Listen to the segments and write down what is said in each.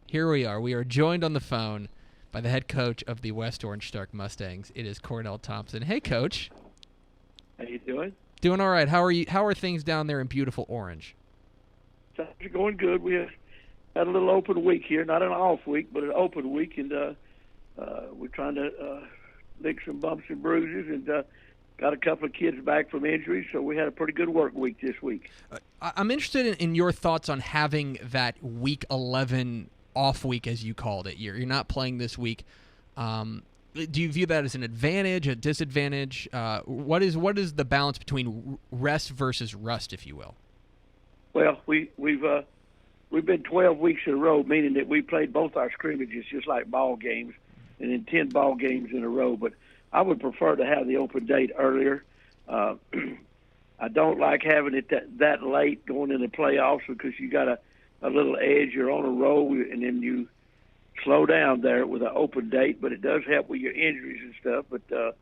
Here we are. We are joined on the phone by the head coach of the West Orange Stark Mustangs. It is Cornel Thompson. Hey, Coach. How you doing? Doing all right. How are you? How are things down there in beautiful Orange? Things are going good. We had a little open week here, not an off week, but an open week, and we're trying to lick some bumps and bruises, and got a couple of kids back from injuries, so we had a pretty good work week this week. I'm interested in your thoughts on having that Week 11 off week, as you called it. You're not playing this week. Do you view that as an advantage, a disadvantage? What is the balance between rest versus rust, if you will? Well, we've been 12 weeks in a row, meaning that we played both our scrimmages just like ball games, and then 10 ball games in a row. But I would prefer to have the open date earlier. I don't like having it that late going into playoffs because you got a little edge. You're on a roll, and then you slow down there with an open date, but it does help with your injuries and stuff. But,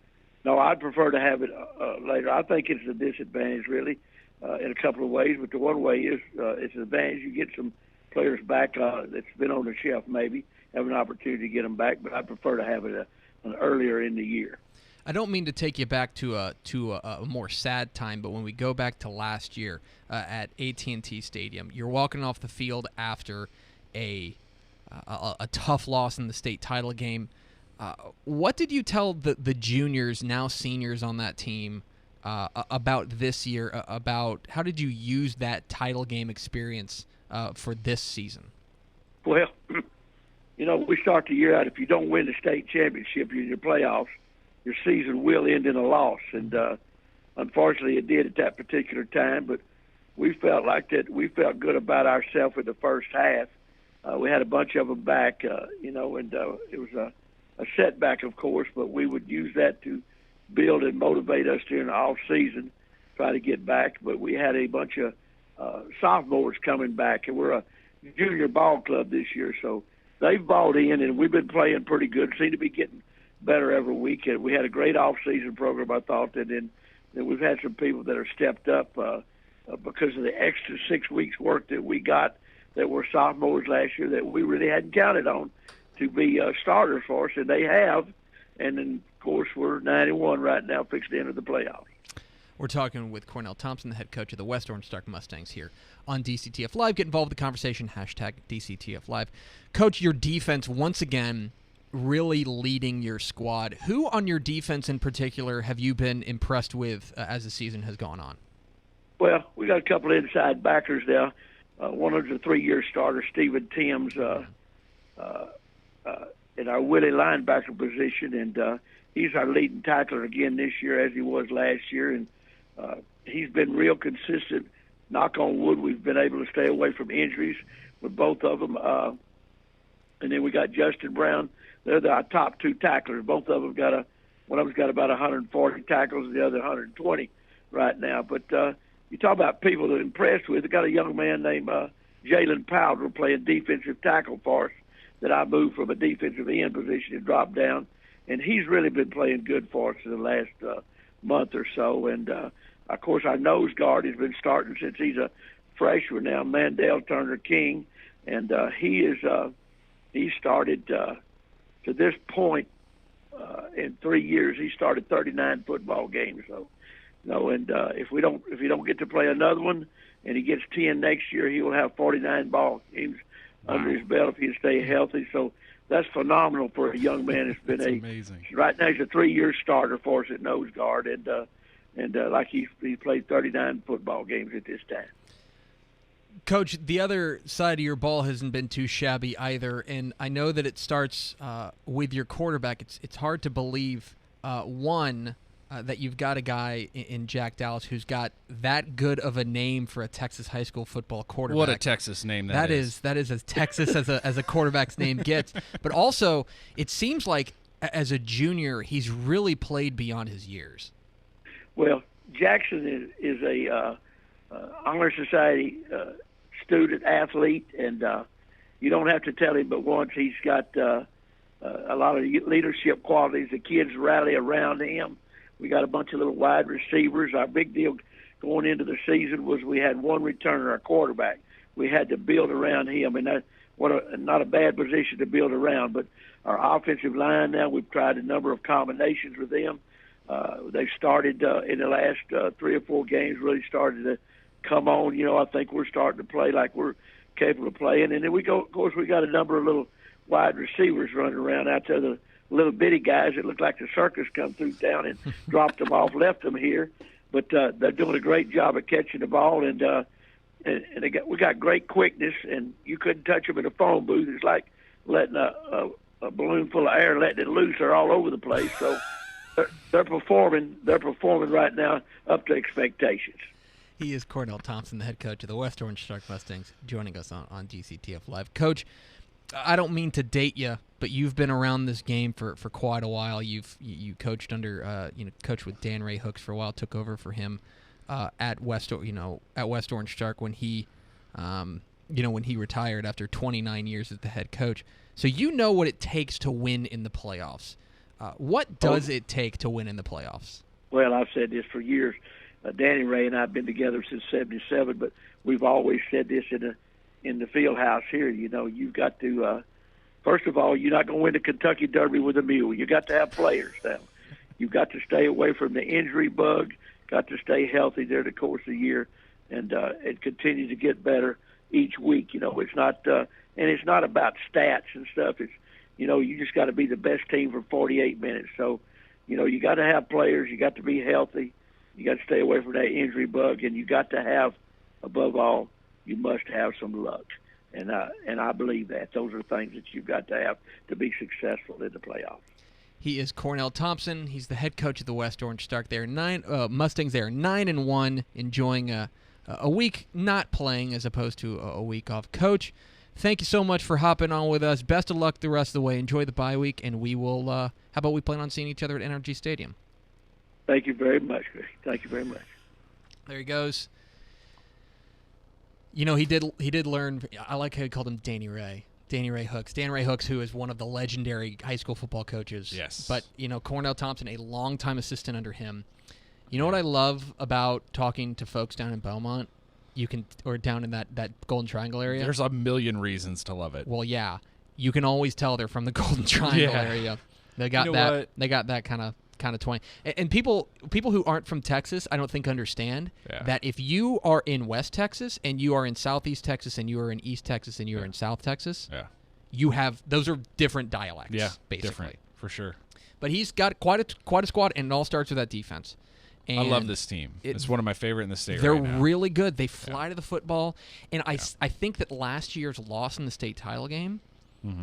no, I'd prefer to have it later. I think it's a disadvantage, really, in a couple of ways. But the one way is it's an advantage. You get some players back that's been on the shelf maybe, have an opportunity to get them back. But I'd prefer to have it an earlier in the year. I don't mean to take you back to a more sad time, but when we go back to last year at AT&T Stadium, you're walking off the field after a tough loss in the state title game. What did you tell the juniors, now seniors on that team, about this year? About how did you use that title game experience for this season? Well, we start the year out. If you don't win the state championship in your playoffs, your season will end in a loss. And unfortunately, it did at that particular time. But we felt like that. We felt good about ourselves in the first half. We had a bunch of them back, and it was a setback, of course, but we would use that to build and motivate us during the off season, try to get back. But we had a bunch of sophomores coming back, and we're a junior ball club this year, so they've bought in, and we've been playing pretty good. Seem to be getting better every week. And we had a great off-season program, I thought, and then we've had some people that are stepped up because of the extra 6 weeks work that we got that were sophomores last year that we really hadn't counted on to be starters for us, and they have. And then, of course, we're 9-1 right now, fixed to enter the playoffs. We're talking with Cornel Thompson, the head coach of the West Orange Stark Mustangs here on DCTF Live. Get involved with the conversation, hashtag DCTF Live. Coach, your defense, once again, really leading your squad. Who on your defense in particular have you been impressed with as the season has gone on? Well, we got a couple of inside backers now. One of the 3-year starter, Stephen Timms, in our Willie linebacker position, and he's our leading tackler again this year as he was last year, and he's been real consistent. Knock on wood, we've been able to stay away from injuries with both of them. And then we got Justin Brown. They're our top 2 tacklers. Both of them one of them's got about 140 tackles, and the other 120 right now. But you talk about people that impressed with. They got a young man named Jalen Powder playing defensive tackle for us that I moved from a defensive end position and dropped down, and he's really been playing good for us in the last month or so. And of course, our nose guard has been starting since he's a freshman now, Mandel Turner King, and he started to this point in 3 years. He started 39 football games. So, and if you don't get to play another one, and he gets 10 next year, he will have 49 ball games under his belt if he stay healthy. So that's phenomenal for a young man. It's been amazing. Right now he's a 3-year starter for us at nose guard, and like he played 39 football games at this time. Coach, the other side of your ball hasn't been too shabby either, and I know that it starts with your quarterback. It's hard to believe, that you've got a guy in Jack Dallas who's got that good of a name for a Texas high school football quarterback. What a Texas name that is. That is as Texas as a quarterback's name gets. But also, it seems like as a junior, he's really played beyond his years. Well, Jackson is a honor society student athlete, and you don't have to tell him but once. He's got a lot of leadership qualities. The kids rally around him. We got a bunch of little wide receivers. Our big deal going into the season was we had one returner, our quarterback. We had to build around him, and not a bad position to build around. But our offensive line now, we've tried a number of combinations with them. They've started in the last 3 or 4 games, really started to come on. I think we're starting to play like we're capable of playing. And then of course, we got a number of little wide receivers running around out there, the little bitty guys that look like the circus come through town and dropped them off, left them here. But they're doing a great job of catching the ball, and we got great quickness, and you couldn't touch them in a phone booth. It's like letting a balloon full of air, letting it loose. They're all over the place. So they're performing. They're performing right now up to expectations. He is Cornel Thompson, the head coach of the West Orange Shark Mustangs, joining us on DCTF Live. Coach, I don't mean to date you, but you've been around this game for quite a while. You coached under coached with Dan Ray Hooks for a while, took over for him at West Orange Shark when he retired after 29 years as the head coach. So you know what it takes to win in the playoffs. What does it take to win in the playoffs? Well, I've said this for years. Danny Ray and I have been together since '77, but we've always said this in the field house here. You've got to first of all, you're not going to win the Kentucky Derby with a mule. You got to have players now. You've got to stay away from the injury bug. Got to stay healthy during the course of the year, and continue to get better each week. It's not and it's not about stats and stuff. It's you just got to be the best team for 48 minutes. So you got to have players. You got to be healthy. You got to stay away from that injury bug, and you got to have, above all, you must have some luck. And I believe that. Those are things that you've got to have to be successful in the playoffs. He is Cornel Thompson. He's the head coach of the West Orange Shark. Mustangs. They are 9-1, enjoying a week not playing as opposed to a week off. Coach, thank you so much for hopping on with us. Best of luck the rest of the way. Enjoy the bye week, and we will. How about we plan on seeing each other at NRG Stadium? Thank you very much, Chris. Thank you very much. There he goes. He did learn. I like how he called him Danny Ray Hooks. Dan Ray Hooks, who is one of the legendary high school football coaches. Yes. But, Cornel Thompson, a longtime assistant under him. You know what I love about talking to folks down in Beaumont? Or down in that Golden Triangle area? There's a million reasons to love it. Well, yeah. You can always tell they're from the Golden Triangle area. They got They got that kind of twang. And people who aren't from Texas, I don't think understand that if you are in West Texas and you are in Southeast Texas and you are in East Texas and you are in South Texas, you have those are different dialects. Yeah, basically, different for sure. But he's got quite a squad, and it all starts with that defense. And I love this team. It's one of my favorite in the state. They're right now. really good. They fly to the football, and I think that last year's loss in the state title game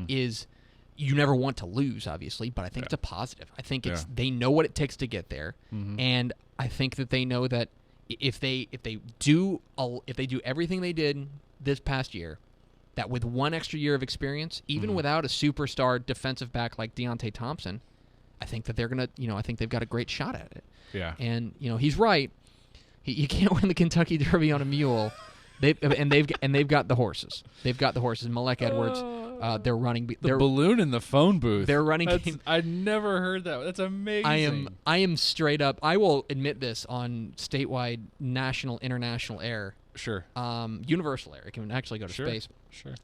is. You never want to lose, obviously, but I think it's a positive. I think they know what it takes to get there, and I think that they know that if they do everything they did this past year, that with one extra year of experience, even without a superstar defensive back like Deontay Thompson, I think that they're gonna, I think they've got a great shot at it. Yeah, and he's right. You can't win the Kentucky Derby on a mule. They've got the horses. They've got the horses. Malek Edwards. They're running. The balloon in the phone booth. They're running. I'd never heard that. That's amazing. I am straight up. I will admit this on statewide, national, international air. Sure. Universal air. It can actually go to space. Sure.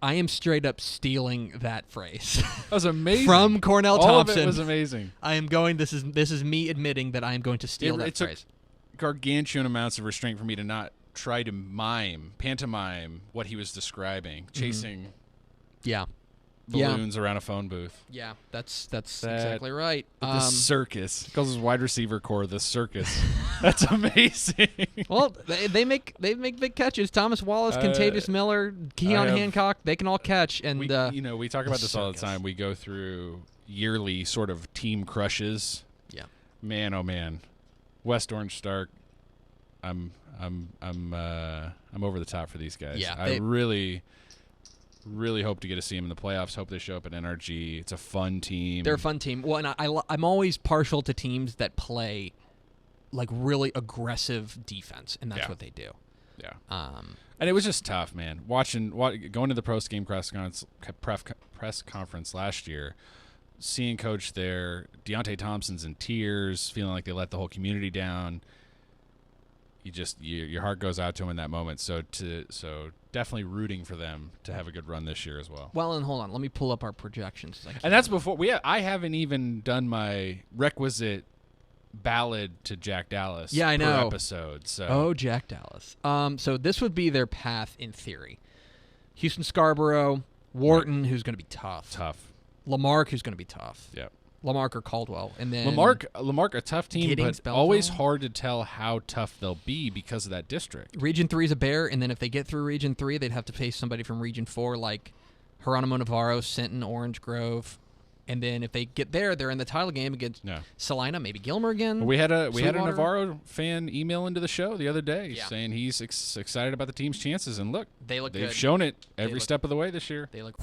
I am straight up stealing that phrase. That was amazing. From Cornel Thompson. All of it was amazing. I am going. This is me admitting that I am going to steal that phrase. It took gargantuan amounts of restraint for me to not try to pantomime what he was describing, chasing. Balloons around a phone booth. Yeah, that's exactly right. The circus. He calls his wide receiver core the circus. That's amazing. Well, they make big catches. Thomas Wallace, Contavious Miller, Keon Hancock, they can all catch. And we talk about this all the time. We go through yearly sort of team crushes. Yeah. Man, oh man, West Orange Stark. I'm over the top for these guys. Yeah, I really hope to get to see them in the playoffs. Hope they show up at NRG. It's a fun team. They're a fun team. Well, and I'm always partial to teams that play like really aggressive defense, and that's what they do. Yeah. And it was just tough, man. Going to the post-game press conference last year, seeing Coach there, Deontay Thompson's in tears, feeling like they let the whole community down. your heart goes out to them in that moment. So definitely rooting for them to have a good run this year as well. Well, and hold on, let me pull up our projections. And that's before I haven't even done my requisite ballad to Jack Dallas. Yeah, I know. Per episode. So. Oh, Jack Dallas. So this would be their path in theory. Houston Scarborough, Wharton, who's going to be tough. Lamarck, who's going to be tough. Yep. Lamarck or Caldwell, and then Lamarck, a tough team, Giddings, but Belleville. Always hard to tell how tough they'll be because of that district. Region 3 is a bear, and then if they get through Region 3, they'd have to face somebody from Region 4 like Geronimo Navarro, Sinton, Orange Grove. And then if they get there, they're in the title game against Salina, maybe Gilmer again. We had a Navarro fan email into the show the other day saying he's excited about the team's chances, and look, they've shown it every step of the way this year. They look